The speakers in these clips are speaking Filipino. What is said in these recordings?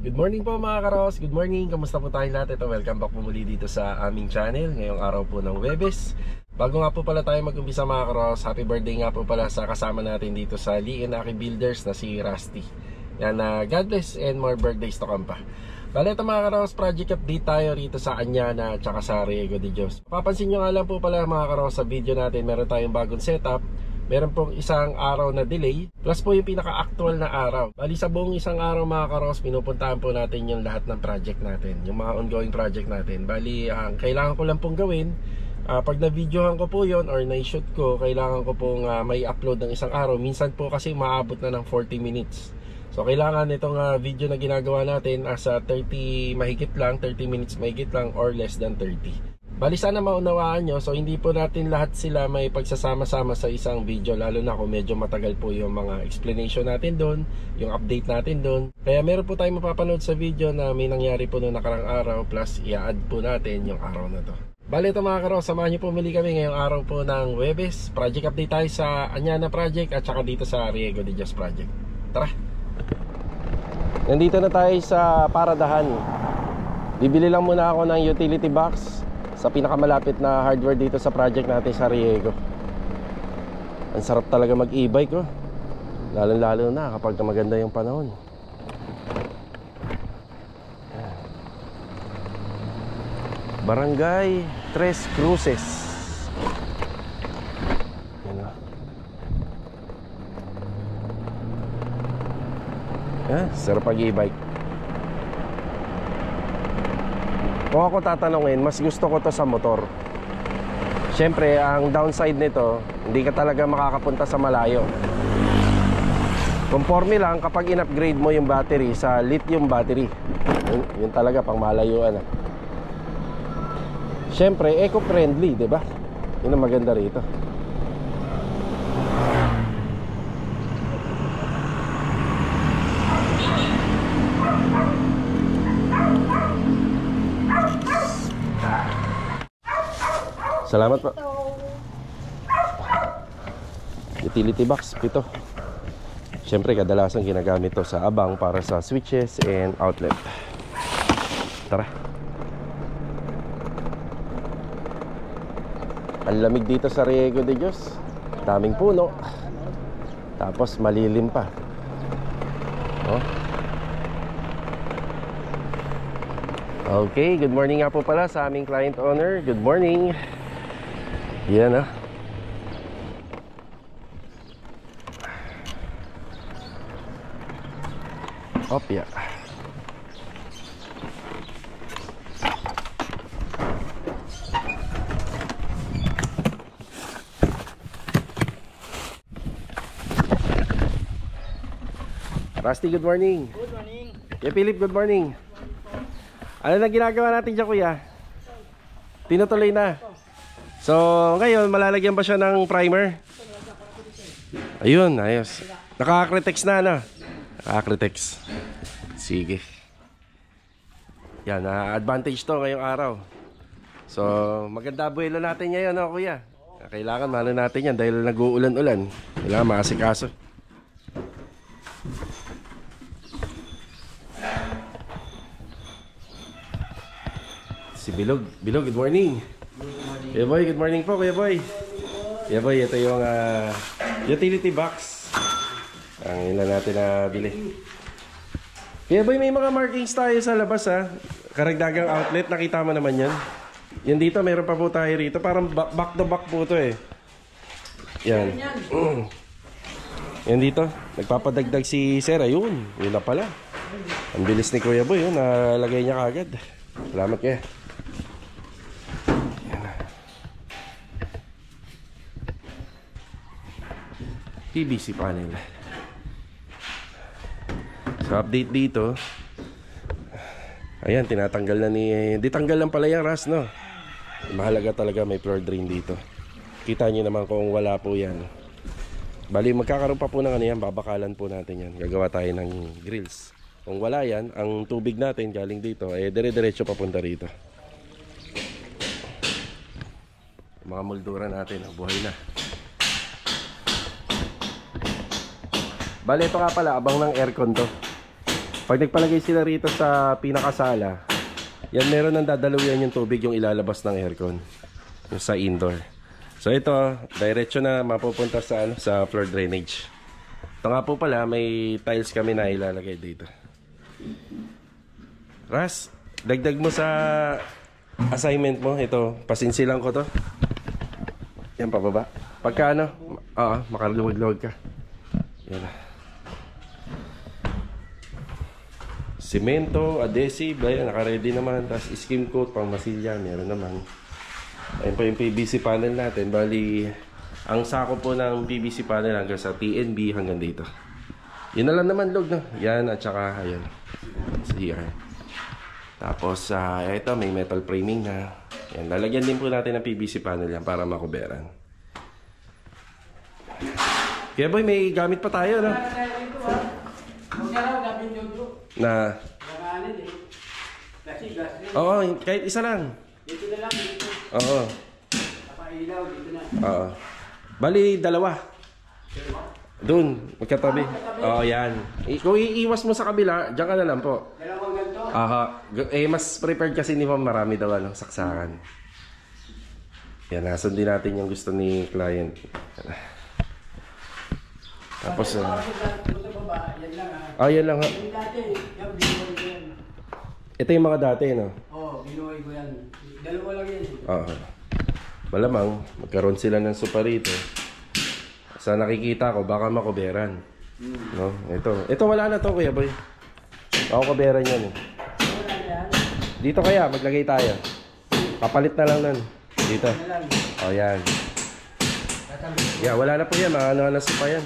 Good morning po mga karos, good morning, kamusta po tayong lahat? Ito, welcome back po muli dito sa aming channel ngayong araw po ng Huwebes. Bago nga po pala tayo mag-umpisa mga karos, happy birthday nga po pala sa kasama natin dito sa Lee & Aki Builders na si Rusty. Yan, God bless and more birthdays to come pa. Bale, ito mga karos, project update tayo rito sa Anyana at saka sa Riego de Dios. Papansin nyo nga lang po pala mga karos, sa video natin meron tayong bagong setup. Meron pong isang araw na delay plus po yung pinaka-actual na araw. Bali sa buong isang araw mga karos, pinupuntahan po natin yung lahat ng project natin, yung mga ongoing project natin. Bali, ang kailangan ko lang pong gawin, pag na-videohan ko po yon or na-shoot ko, kailangan ko pong may upload ng isang araw. Minsan po kasi maabot na ng 40 minutes. So kailangan itong video na ginagawa natin sa 30 mahigit lang, 30 minutes mahigit lang or less than 30. Bali sana maunawaan nyo, so hindi po natin lahat sila may pagsasama-sama sa isang video, lalo na kung medyo matagal po yung mga explanation natin doon, yung update natin doon. Kaya meron po tayong mapapanood sa video na may nangyari po noong nakarang araw, plus i-add po natin yung araw na to. Bali ito mga karos, samahan nyo po muli kami ngayong araw po ng Huwebes. Project update tayo sa Anyana Project at saka dito sa Riego de Dios Project. Tara! Nandito na tayo sa Paradahan. Bibili lang muna ako ng utility box sa pinakamalapit na hardware dito sa project natin sa Riego. Ang sarap talaga mag-e-bike oh. Lalo na kapag maganda yung panahon. Barangay Tres Cruces. Sarap mag-e-bike. Kung ako tatanungin, mas gusto ko to sa motor. Siyempre, ang downside nito, hindi ka talaga makakapunta sa malayo. Conforme lang kapag in-upgrade mo yung battery sa lithium battery. Yun talaga pang malayuan. Siyempre, eco-friendly, diba? Yun ang maganda rito. Salamat po. Utility box, 7. Siyempre kadalasan ginagamit to sa abang para sa switches and outlet. Tara. Ang lamig dito sa Riego de Dios. Daming puno. Tapos malilim pa. Oh. Okay, good morning nga po pala sa aming client owner. Good morning. Yan ah. Opya. Rusty, good morning. Good morning. Kuya Philip, good morning. Ano na ginagawa natin dyan kuya? Tinutuloy na. So ngayon malalagyan ba siya ng primer? Ayun, ayos. Naka-Acrytex na ano? Naka-Acrytex. Sige. Yan, advantage to ngayong araw. So maganda buwelo natin ngayon no, kuya. Kailangan mahalo natin yan dahil nag-uulan-ulan. Kailangan maasikaso. Si Bilog. Bilog, good morning. Kuya Boy, good morning po, Kuya Boy. Kuya Boy, ito yung utility box. Ang ina natin na bili. Kuya Boy, may mga markings tayo sa labas ha. Karagdagang outlet, nakita mo naman yan. Yan dito, mayroon pa po tayo rito. Parang back to back po to eh. Yan. Yan dito, nagpapadagdag si Sir. Ayun, yun na pala. Ang bilis ni Kuya Boy, yun, nalagay niya kagad. Salamat kaya. PVC panel. So update dito. Ayan, tinatanggal na ni... Di tanggal lang pala yung ras, no? Mahalaga talaga may floor drain dito. Kita nyo naman kung wala po yan. Bali, magkakaroon pa po ng ano yan. Babakalan po natin yan. Gagawa tayo ng grills. Kung wala yan, ang tubig natin galing dito, eh dire-diretso papunta rito. Mga moldura natin, buhay na. Bale, ito nga pala, abang ng aircon to. Pag nagpalagay sila rito sa pinakasala, yan meron ng dadalawian yung tubig yung ilalabas ng aircon yung sa indoor. So ito, diretso na mapupunta sa sa floor drainage. Ito nga po pala, may tiles kami na ilalagay dito. Ras, dagdag mo sa assignment mo. Ito, pasinsilang ko to. Yan, pababa. Pagka ano, makaluwag-luwag ka. Yan. Semento, adhesive, ayan, naka-ready naman. Tapos skim coat, pang masilya, meron naman. Ayun po yung PVC panel natin. Bali, ang sako po ng PVC panel hanggang sa TNB hanggang dito. Yun na lang naman, log, no? Yan, at saka, ayan, CR. Tapos, ito, may metal framing na. Yan, lalagyan din po natin ng PVC panel yan para makuberan. Kaya boy, may gamit pa tayo, no? Na oo, kahit isa lang. Dito na lang dito. Oo. Napailaw dito na. Oo. Bali dalawa. Doon, magkatabi. Oo, yan. Kung iiwas mo sa kabila, diyan ka na lang po. Dalawang ganito. Aha. Mas prepared kasi ni Ma'am, marami daw saksakan. Yan, nasundin natin yung gusto ni client. Tapos yan lang ha. Ito yung mga dati, no? Oo, binuhay ko yan. Dalawa lang yan. Oo. Malamang, magkaroon sila ng sopa rito. Sa nakikita ko, baka makuberan. No? Ito wala na to, Kuya Boy. Ako kuberan yan. Dito kaya, maglagay tayo. Kapalit na lang nun. Dito. O, yan. Yeah, wala na po yan. Ano na sopa yan.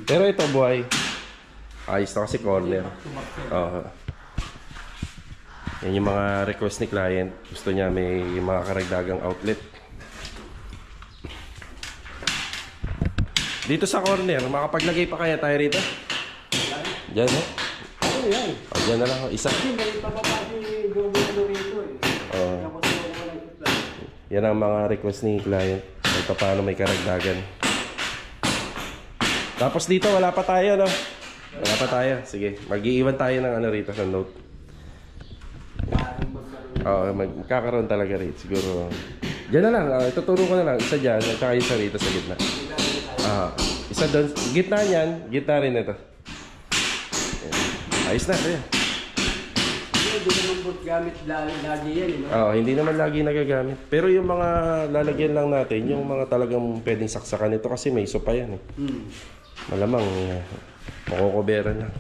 Pero ito, buhay. Ayos na kasi corner. Yan yung mga request ni client. Gusto niya may mga karagdagang outlet. Dito sa corner, makapaglagay pa kaya tayo rito? Diyan, no? Oo, yan. O, dyan na lang. Isa. Yan ang mga request ni client. Ito paano may karagdagan. Tapos dito, wala pa tayo, no? Wala pa tayo. Sige, mag-iiwan tayo ng ano rito sa note. Oo, magkakaroon talaga rito. Siguro. Diyan na lang. Ituturo ko na lang. Isa dyan, at saka isa rito sa gitna. Isa doon. Gitna niyan. Gitna rin ito. Ayos na. Ayan. Hindi naman gamit lagi yan. Hindi naman lagi nagagamit. Pero yung mga lalagyan lang natin, yung mga talagang pwedeng saksakan ito kasi may sopa yan. Malamang makukuberan lang.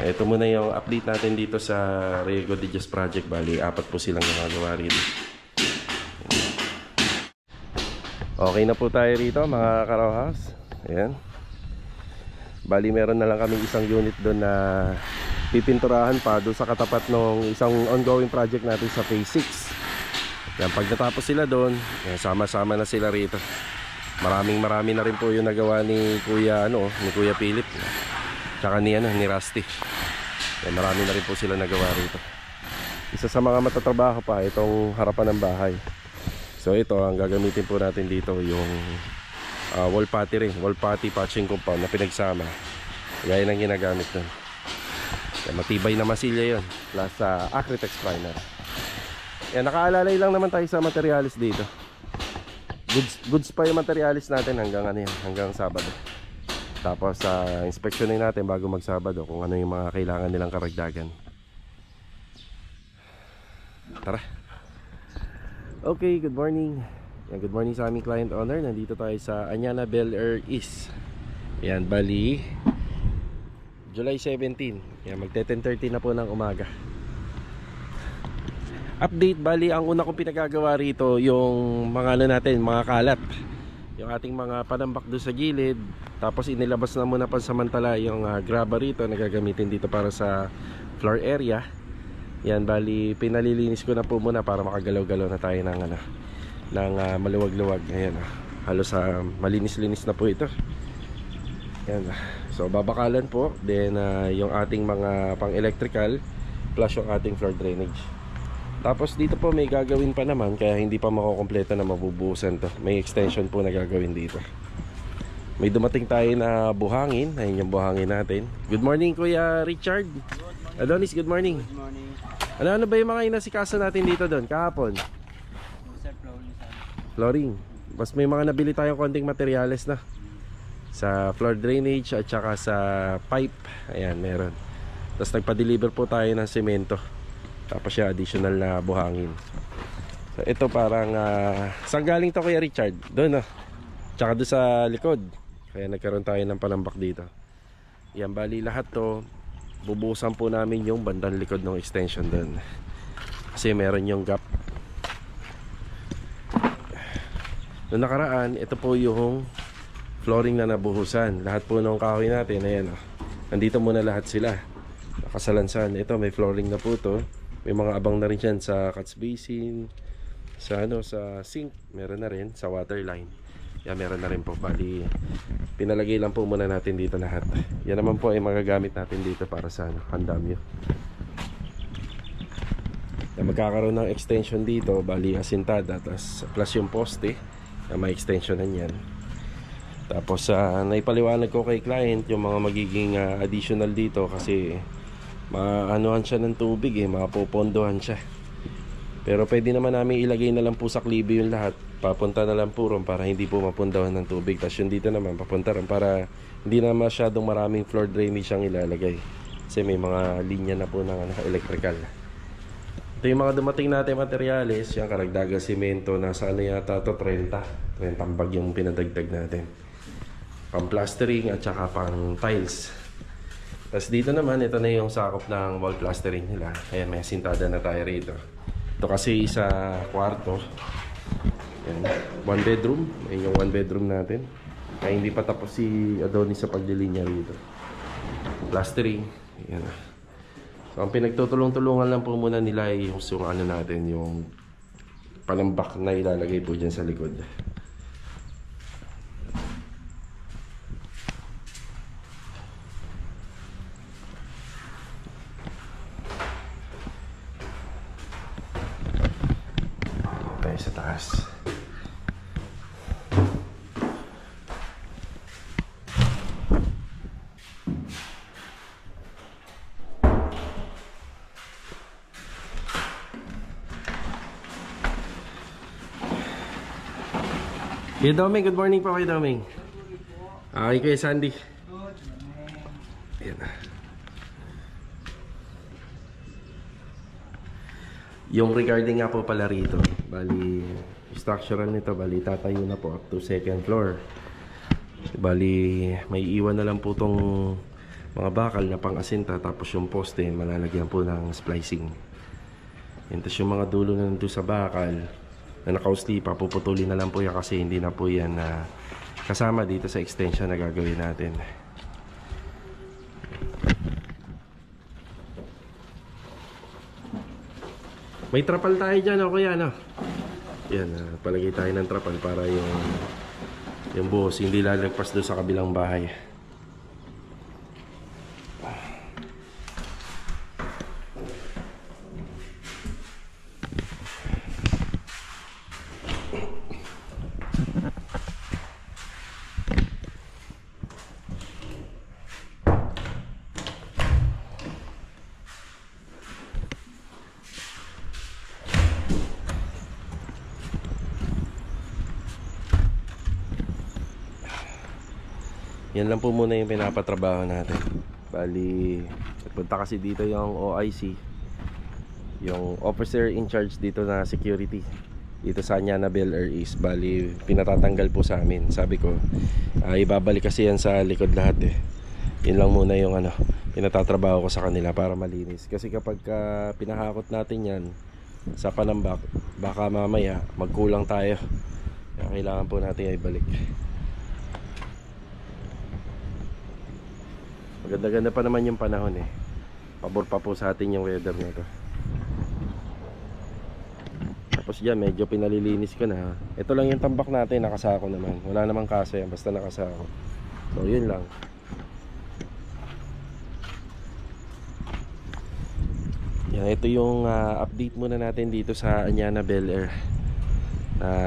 Ito muna yung update natin dito sa Riego de Dios Project. Bali, 4 po silang nagagawa rito. Okay na po tayo rito mga ka-row house. Ayan. Bali, meron na lang kaming isang unit doon na pipinturahan pa doon sa katapat ng isang ongoing project natin sa phase 6. Yan, pag natapos sila doon, sama-sama na sila rito. Marami na rin po yung nagawa ni Kuya Philip. Tsaka ni Rusty. Yan, marami na rin po sila nagawa rito. Isa sa mga matatrabaho pa itong harapan ng bahay. So ito, ang gagamitin po natin dito yung wall putty ring, wall putty patching compound na pinagsama. Gaya ng ginagamit nun. Yan, matibay na masilya yun. Plus Acritex primer. Yan, nakaalalay lang naman tayo sa materialis dito. Goods pa yung materialis natin hanggang Sabado. Tapos inspeksyonin natin bago mag-Sabado kung ano yung mga kailangan nilang karagdagan. Tara. Okay, good morning. Yan, good morning sa aming client owner. Nandito tayo sa Anyana Bel Air East. Yan, bali July 17. Yan, magte-10:30 na po ng umaga. Update, bali ang una kong pinagagawa rito yung mga mga kalat. Yung ating mga panambak doon sa gilid. Tapos inilabas na muna pansamantala yung graba rito na gagamitin dito para sa floor area. Yan, bali pinalilinis ko na po muna para makagalaw-galaw na tayo ng maluwag-luwag. Ayan, halos malinis-linis na po ito. Yan. So babakalan po. Then yung ating mga pang-electrical plus yung ating floor drainage. Tapos dito po may gagawin pa naman, kaya hindi pa makukumpleto na mabubuhusan to. May extension po na gagawin dito. May dumating tayo na buhangin. Ayun yung buhangin natin. Good morning Kuya Richard. Adonis, good morning. Good morning. Ano ba yung mga inasikaso natin dito doon kahapon? Sir, flooring sa Flooring. Mas may mga nabili tayong konting materyales na sa floor drainage at saka sa pipe. Ayan, meron. Tapos nagpa-deliver po tayo ng semento. Tapos siya additional na buhangin. So ito parang saan galing to Kuya Richard? Doon tsaka doon sa likod. Kaya nagkaroon tayo ng panambak dito. Yan, bali lahat to bubusan po namin yung bandang likod ng extension doon. Kasi meron yung gap. Noong nakaraan, ito po yung flooring na nabuhusan. Lahat po ng kahoy natin, ayan nandito muna lahat sila. Nakasalansan. Ito may flooring na po to. May mga abang na rin dyan sa catch basin, sa sa sink, meron na rin sa water line. Yan, meron na rin po. Bali, pinalagay lang po muna natin dito lahat. Yan naman po ay magagamit natin dito para sa handamyo. Yan, magkakaroon ng extension dito. Bali, asintada. Plus yung poste na may extension na yan. Tapos, naipaliwanag ko kay client yung mga magiging additional dito kasi maanuhan siya ng tubig mapopondohan siya. Pero pwede naman namin ilagay na lang po sa klibe yung lahat. Papunta na lang po ron para hindi po mapundahan ng tubig. Tapos yun dito naman papunta ron para hindi na masyadong maraming floor drainage ang ilalagay. Kasi may mga linya na po ng electrical. Ito yung mga dumating natin materyales. Yung karagdagang simento. Nasa yata ito 30 bag yung pinadagdag natin. Pang plastering at saka pang tiles. Tapos dito naman ito na yung sakop ng wall plastering nila. Ayan, may sintada na tayo rito. Ito kasi sa kwarto. Yan, one bedroom. Ayan yung one bedroom natin. Kaya hindi pa tapos si Adonis sa paglilinya rito. Plastering. Ayan. So ang pinagtutulong-tulungan lang po muna nila ay yung ano natin, yung palambak na ilalagay po dyan sa likod. Tayo sa taas. Kuya Doming, good morning po Kuya Doming. Okay, Kuya Sandy. Ayan. Yung regarding nga po pala rito, bali structural nito, bali tatayo na po up to second floor. Bali may iwan na lang po tong mga bakal na pang-asinta, tapos yung poste malalagyan po ng splicing. Yan, tapos yung mga dulo na nandun sa bakal na naka-uslipa, puputulin na lang po yan kasi hindi na po yan kasama dito sa extension na gagawin natin. May trapal tayo dyan, kuya, no? Yan, palagay tayo ng trapal para yung buhos hindi lalagpas doon sa kabilang bahay. Yan lang po muna yung pinapatrabaho natin. Bali, punta kasi dito yung OIC, yung officer in charge dito na security dito sa Anyana Bel Air East. Bali, pinatatanggal po sa amin. Sabi ko, ibabalik kasi yan sa likod lahat Yun lang muna yung pinatatrabaho ko sa kanila para malinis. Kasi kapag pinahakot natin yan sa panambak, baka mamaya magkulang tayo. Kaya kailangan po natin ibalik. Maganda-ganda pa naman yung panahon Pabor pa po sa atin yung weather na to. Tapos dyan medyo pinalilinis ko na. Ito lang yung tambak natin, nakasako naman. Wala namang kaso yan, basta nakasako. So yun lang. Yan, ito yung update muna natin dito sa Anyana Bel Air.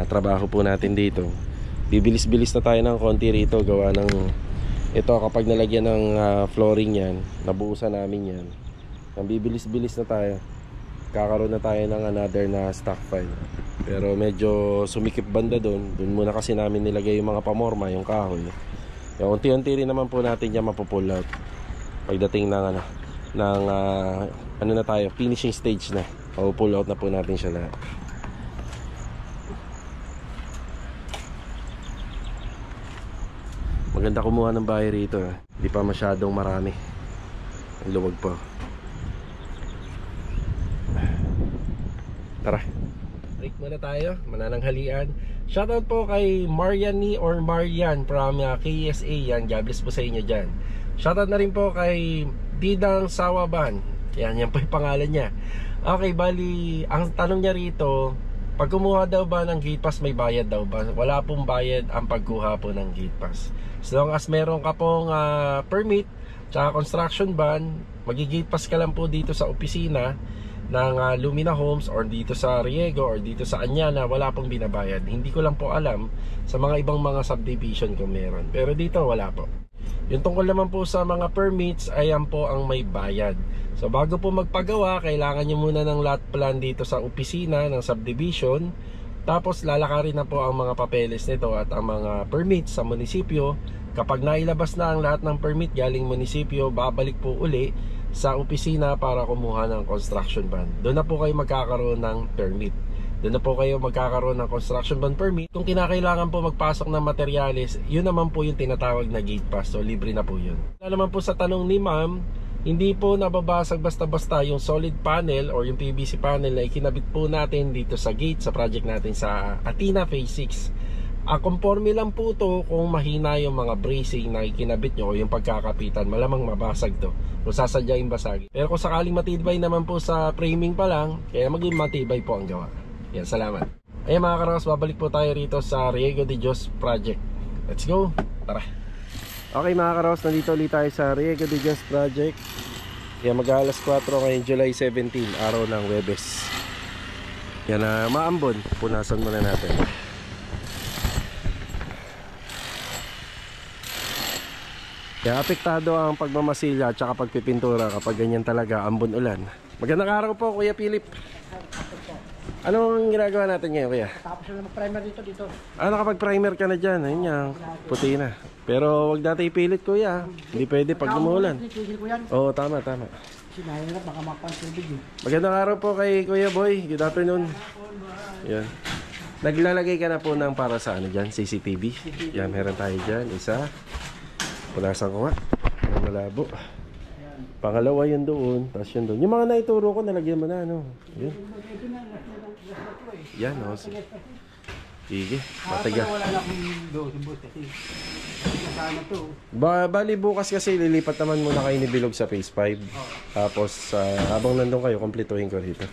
Trabaho po natin dito. Bibilis-bilis na tayo ng konti rito gawa ng ito kapag nalagyan ng flooring yan, nabuusan namin yan. Ang bibilis-bilis na tayo. Kakaroon na tayo ng another na stock file. Pero medyo sumikip banda doon. Doon muna kasi namin nilagay yung mga pamorma, yung kahoy. Yung unti-unti rin naman po natin yan mapupull out. Pagdating ng ano na tayo, finishing stage na. Mapupull out na po natin siya lahat. Maganda kumuha ng bahay rito. Hindi pa masyadong marami. Ang luwag pa. Tara. Break muna tayo. Manananghalian. Shoutout po kay Mariani or Marian from KSA yan. God bless po sa inyo dyan. Shoutout na rin po kay Didang Sawaban. Yan po yung pangalan niya. Okay, bali, ang tanong niya rito, pag kumuha daw ba ng gate pass, may bayad daw ba? Wala pong bayad ang pagkuha po ng gate pass. As long as meron ka pong permit, tsaka construction ban, magi-gate pass ka lang po dito sa opisina ng Lumina Homes or dito sa Riego or dito sa Anyana, wala pong binabayad. Hindi ko lang po alam sa mga ibang mga subdivision kung meron, pero dito wala po. Yung tungkol naman po sa mga permits, ayan po ang may bayad. So bago po magpagawa, kailangan nyo muna ng lot plan dito sa opisina ng subdivision. Tapos lalakarin na po ang mga papeles nito at ang mga permits sa munisipyo. Kapag nailabas na ang lahat ng permit galing munisipyo, babalik po uli sa opisina para kumuha ng construction ban. Doon na po kayo magkakaroon ng permit. Doon na po kayo magkakaroon ng construction ban permit. Kung kinakailangan po magpasok ng materyales, yun naman po yung tinatawag na gate pass. So libre na po yun. Wala naman po sa tanong ni ma'am, hindi po nababasag basta-basta yung solid panel or yung PVC panel na ikinabit po natin dito sa gate sa project natin sa Athena Phase 6. Conforme lang po to kung mahina yung mga bracing na ikinabit nyo o yung pagkakapitan, malamang mabasag to kung sasadyain basagin. Pero kung sakaling matibay naman po sa framing pa lang, kaya maging matibay po ang gawa. Yan, salamat. Ayan mga karos, babalik po tayo rito sa Riego de Dios project. Let's go, tara. Okay mga karos, nandito ulit tayo sa Riego de Dios project. Kaya mag-alas 4 ngayon, July 17, araw ng Webes. Yan na, maambon, punasan muna natin. Kaya apektado ang pagmamasilya at saka pagpipintura kapag ganyan talaga, ambon ulan. Magandang araw po Kuya Philip. Anong ginagawa natin ngayon Kuya? Tapos na mag-primer dito. Nakapag-primer ka na dyan. Ayun yan, puti na. Pero wag natin ipilit Kuya. Hindi pwede pag umulan. Oo, tama. Sinahirap, baka mapansubig eh. Magandang araw po kay Kuya Boy. Good afternoon. Yan. Naglalagay ka na po ng para sa ano dyan, CCTV. Yan, meron tayo dyan. Isa. Punasan ko nga. Malabo. Pangalawa yun doon. Tapos yun doon. Yung mga naituro ko, nalagyan mo na. Ano? Yun. Yan, o. Sige. Mataga. Wala na akong doon. Kasi kasama to. Bali bukas kasi lilipat naman muna kayo ni Bilog sa Phase 5. Tapos habang nandun kayo, kumpletuhin ko rito.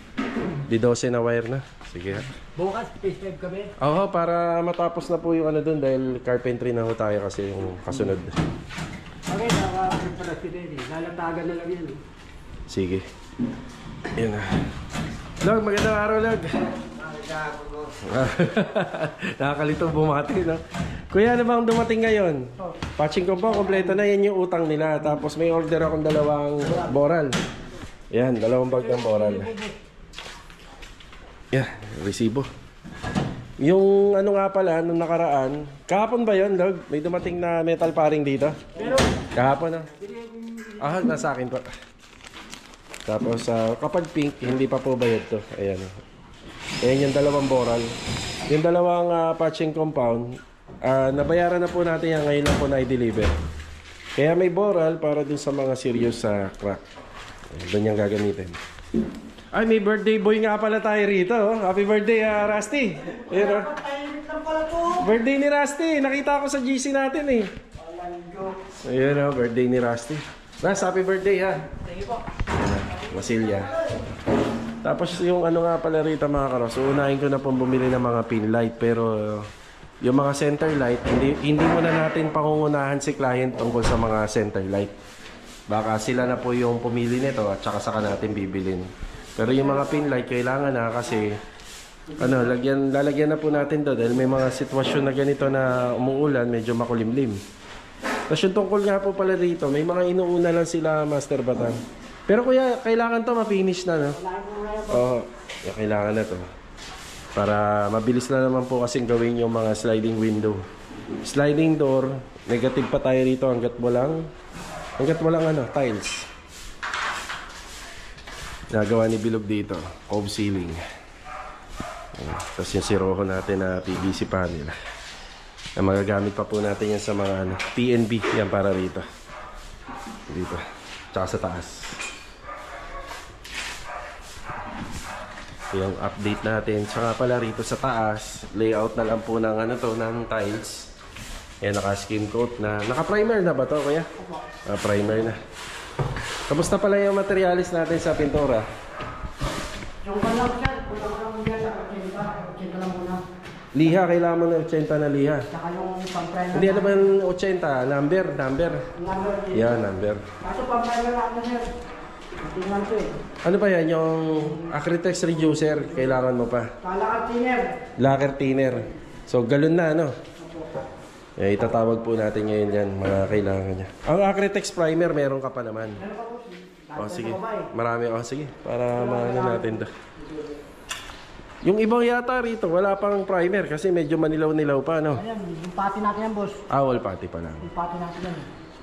Di 12 na wire na. Sige. Bukas, Phase 5 kami. Oo, para matapos na po yung ano dun dahil carpentry na ho tayo kasi yung kasunod. Okay, nakapagpala si Denny. Lalatagan na lang yan. Sige. Yan na. Log, magandang araw, Log. Nakakalito bumati, no? Kuya, ano bang dumating ngayon? Patching ko po, kompleto na. Yan yung utang nila. Tapos may order akong dalawang boral. Yan, dalawang bag ng boral. Yan, resibo. Yung ano nga pala, nung nakaraan, kahapon ba yun, Log? May dumating na metal paring dito? Kahapon, no? Nasa akin po. Tapos, kapag pink, hindi pa po bayad to. Ayan. Ayan yung dalawang boral. Yung dalawang patching compound, nabayaran na po natin yan. Ngayon lang po na-deliver. Kaya may boral para dun sa mga serious sa crack. Doon yung gagamitin. Ay, may birthday boy nga pala tayo rito. Happy birthday, Rusty. Ayan, birthday ni Rusty. Nakita ko sa GC natin eh. Ayan, birthday ni Rusty. Happy birthday ha. Thank you po. Masilya. Tapos yung ano nga pala rito mga karos, unahin ko na pong bumili ng mga pin light. Pero yung mga center light, hindi muna natin pangungunahan si client tungkol sa mga center light. Baka sila na po yung pumili nito at saka natin bibilin. Pero yung mga pin light kailangan na kasi lalagyan na po natin to dahil may mga sitwasyon na ganito na umuulan, medyo makulimlim. Tapos yung tungkol nga po pala rito, may mga inuuna lang sila, Master Batang. Pero kuya, kailangan to ma-finish na, no? Oo, kailangan na to. Para mabilis na naman po kasing gawin yung mga sliding window. Sliding door, negative pa tayo rito hanggat walang tiles. Nagawa ni Bilog dito, cove ceiling. Tapos yung siroho natin na PVC panel. Na magagamit pa po natin yan sa mga PNB, yan para rito. Dito, tsaka sa taas. Yung update natin. Tsaka pala rito sa taas, layout na lang po ng ng tiles. Yan, naka-skin coat na. Naka-primer na ba to, kuya? Primer na. Kamusta pala yung materialis natin sa pintura? Yung kalang sir, kulang lang yan, 80 lang muna. Liha, kailangan mo ng 80 na liha. Saka yung pang-primer. Hindi, ano ba yung 80? Number. Number. Yan, number. Kaso pang-primer lang na sir. Tingnan ko eh. Ano pa yan? Yung Acrytex reducer, kailangan mo pa. Lacquer thinner. Lacquer thinner. So, galon na, ano? Itatawag po natin ngayon yan, mga kailangan niya. Ang Acrytex primer, meron ka pa naman. Meron pa po. O, sige. Marami. O, sige. Para maano natin to. Yung ibang yata rito, wala pang primer kasi medyo manilaw-nilaw pa, no? Ayan, yung pati natin yan, boss. Wall pati pa lang. Yung pati natin yan.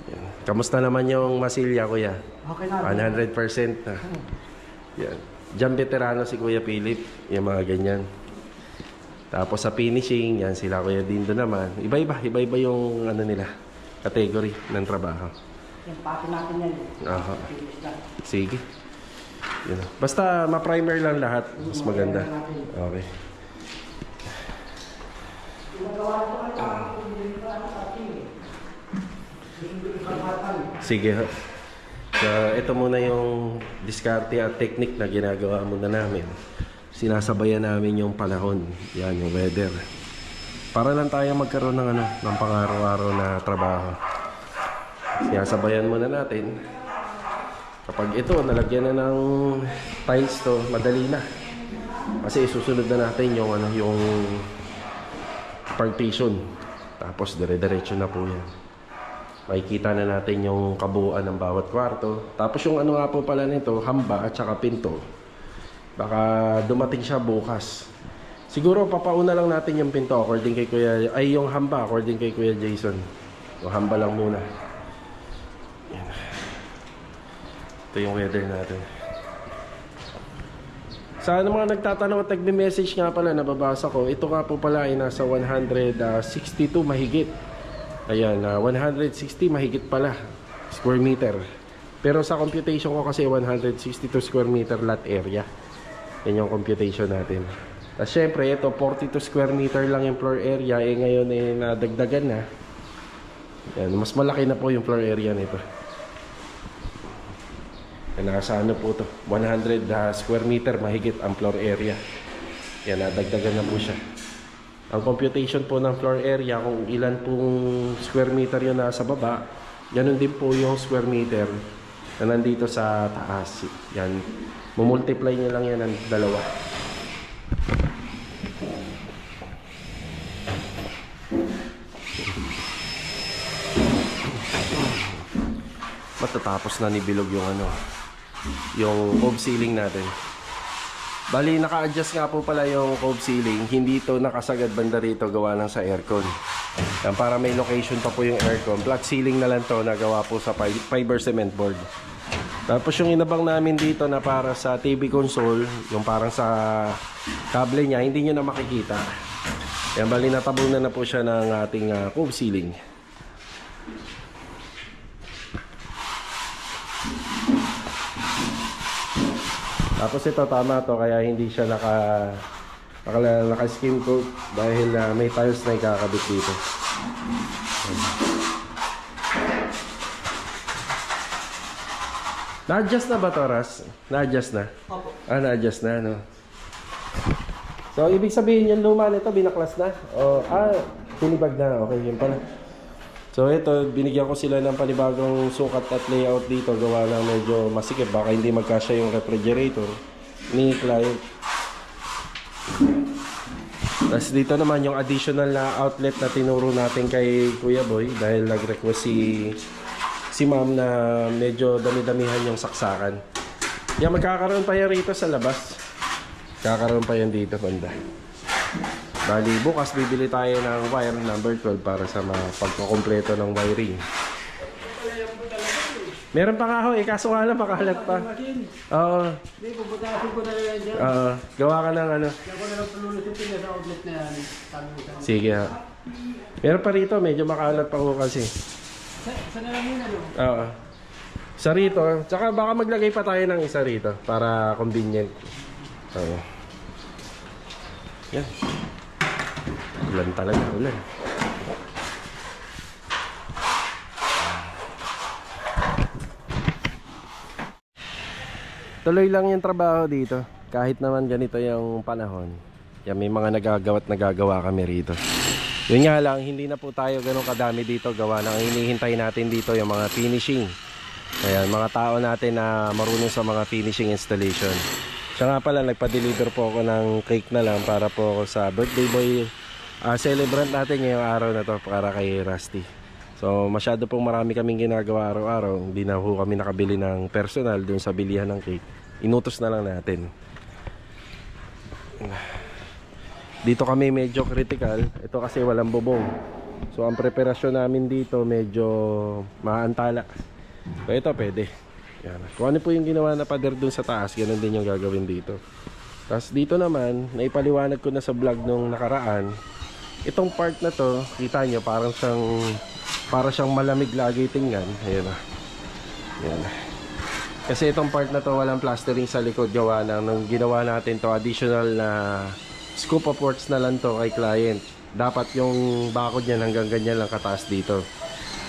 Yan. Kamusta naman yung masilya, kuya? Okay na. 100% na. Yan. Diyan veterano si Kuya Philip, yung mga ganyan. Tapos sa finishing, yan sila Kuya Dindo naman. Iba-iba yung nila, category ng trabaho. Yung pati natin yan. Aha. Sige. Yun. Basta ma-primer lang lahat, mas maganda. Okay. Sige. So, ito muna yung diskarte at technique na ginagawa muna namin. Sinasabayan namin yung panahon. Yan, yung weather. Para lang tayo magkaroon ng pang-araw-araw na trabaho. Sinasabayan muna natin. Kapag ito, nalagyan na ng tiles to, madali na. Kasi isusunod na natin yung partition. Tapos dire-diretso na po yan. Makikita na natin yung kabuuan ng bawat kwarto. Tapos yung nga po pala nito, hamba at saka pinto. Baka dumating siya bukas. Siguro papauna lang natin yung pinto according kay Kuya, ay yung hamba according kay Kuya Jason. Yung hamba lang muna. Yan. Ito yung weather natin. Sa mga nagtatanong at nagme-message nga pala, nababasa ko, ito nga po pala ay nasa 162 mahigit. Ayan, 160 mahigit pala square meter. Pero sa computation ko kasi 162 square meter lot area. Yan yung computation natin. At syempre, ito 42 square meter lang yung floor area. Ngayon nadagdagan na. Yan, mas malaki na po yung floor area nito. Nasa po to 100 square meter mahigit ang floor area. Yan, nadagdagan na po siya. Ang computation po ng floor area, kung ilan pong square meter yun nasa baba, ganun din po yung square meter na nandito sa taas. Yan, mumultiply nyo lang yan ng dalawa. Matatapos na ni Bilog yung cove ceiling natin. Bali, naka-adjust nga po pala yung cove ceiling. Hindi ito nakasagad banda rito, gawa lang sa aircon. Yan, para may location pa po yung aircon. Flat ceiling na lang to, nagawa po sa fiber cement board. Tapos yung inabang namin dito na para sa TV console, yung parang sa kable niya, hindi nyo na makikita. Yan, bali natabunan na po siya ng ating cove ceiling. Tapos ito, tama to, kaya hindi siya naka-skin coat dahil may tiles na ikakabit dito. Na-adjust na ba to, Ras? Na-adjust na? Opo. Na-adjust na, no? So, ibig sabihin yung luma nito, binaklas na? O, tinibag na. Okay, yun pala. So ito, binigyan ko sila ng panibagong sukat at layout dito, gawa na medyo masikip, baka hindi magkasya yung refrigerator ni client. Tapos dito naman yung additional na outlet na tinuro natin kay Kuya Boy dahil nag-request si ma'am na medyo dami-damihan yung saksakan. Yan, magkakaroon pa yan rito sa labas. Kakaroon pa yan dito banda. Bali, bukas bibili tayo ng wire number 12 para sa mga pagkukumpleto ng wiring. Meron pa nga ho, kaso nga lang makahalat pa. Oo. Hindi, puputasin ko na yan dyan. Gawa ka ng ano. Kaya ko na lang pululutin sa outlet na yan. Sige ha. Meron pa rito, medyo makahalat pa ho kasi. Sa na lang yun, ano? Oo. Isa rito, tsaka baka maglagay pa tayo ng isa rito para convenient. Oo. Yan. Ulan talaga, ulan. Tuloy lang yung trabaho dito. Kahit naman ganito yung panahon. Yan, may mga nagagawa kami rito. Yun nga lang, hindi na po tayo ganun kadami dito. Gawa ng hinihintay natin dito yung mga finishing. Ayan, mga tao natin na marunong sa mga finishing installation. Siya nga pala, nagpa-deliver po ako ng cake na lang para po ako sa birthday boy celebrant natin ngayong araw na to para kay Rusty. So masyado pong marami kaming ginagawa araw-araw. Hindi na po kami nakabili ng personal dun sa bilihan ng cake. Inutos na lang natin. Dito kami medyo critical. Ito kasi walang bubong. So ang preparasyon namin dito medyo maantala. So ito pwede. Yan. Kung ano po yung ginawa na pader dun sa taas, ganun din yung gagawin dito. Tapos dito naman, naipaliwanag ko na sa vlog nung nakaraan. Itong part na to, kita nyo para siyang malamig lagi tingnan. Ayan na. Ayan. Kasi itong part na to walang plastering sa likod. Gawa na nung ginawa natin to, additional na scoop of works na lang to kay client. Dapat yung bakod niya hanggang ganyan lang kataas dito.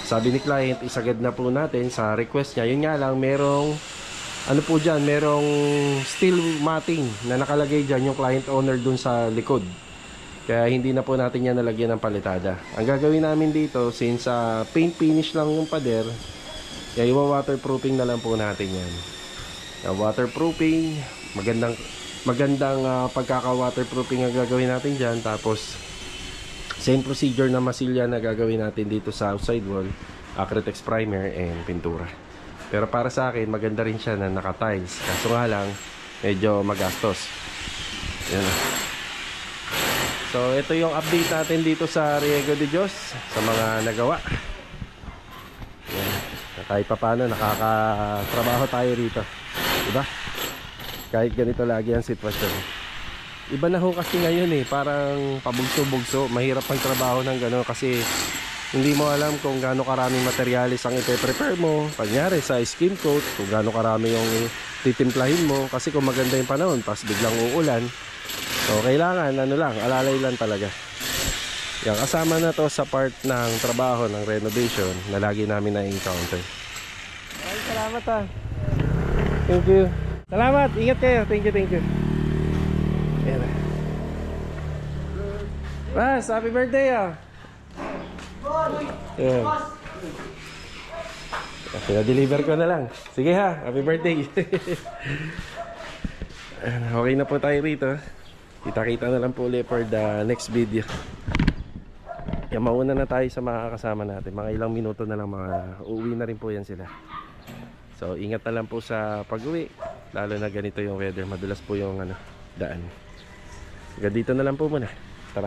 Sabi ni client, isagad na po natin sa request niya. Yun nga lang, merong ano po dyan, merong steel matting na nakalagay dyan yung client owner dun sa likod. Kaya hindi na po natin yan nalagyan ng palitada. Ang gagawin namin dito, since paint finish lang yung pader, kaya waterproofing na lang po natin yan. Waterproofing, magandang pagkaka-waterproofing ang gagawin natin dyan. Tapos same procedure na masilya na gagawin natin dito sa outside wall, Acrytex primer and pintura. Pero para sa akin, maganda rin siya na naka-tiles. Kaso nga lang, medyo magastos. Yan. So ito yung update natin dito sa Riego de Dios sa mga nagawa. Yan. Kahit pa paano nakakatrabaho tayo rito, diba? Kahit ganito lagi ang sitwasyon. Iba na ho kasi ngayon parang pabugso-bugso. Mahirap ang trabaho ng gano'n kasi hindi mo alam kung gaano karaming materialis ang ipe-prepare mo. Panyari sa skim coat, kung gaano karami yung titimplahin mo. Kasi kung maganda yung panahon, pas biglang uulan, so kailangan alalay lang talaga. Yan, kasama na to sa part ng trabaho ng renovation na lagi namin na-encounter. Ay, salamat Thank you. Salamat, ingat kayo. Thank you. Ayan. Bas, happy birthday Ayan. Pina-deliver ko na lang. Sige ha, happy birthday. Okay na po tayo rito. Kita-kita na lang po ulit for the next video. Yan, mauna na tayo sa mga kasama natin. Mga ilang minuto na lang, uuwi na rin po yan sila. So ingat na lang po sa pag-uwi. Lalo na ganito yung weather. Madulas po yung daan. Hanggang dito na lang po muna. Tara.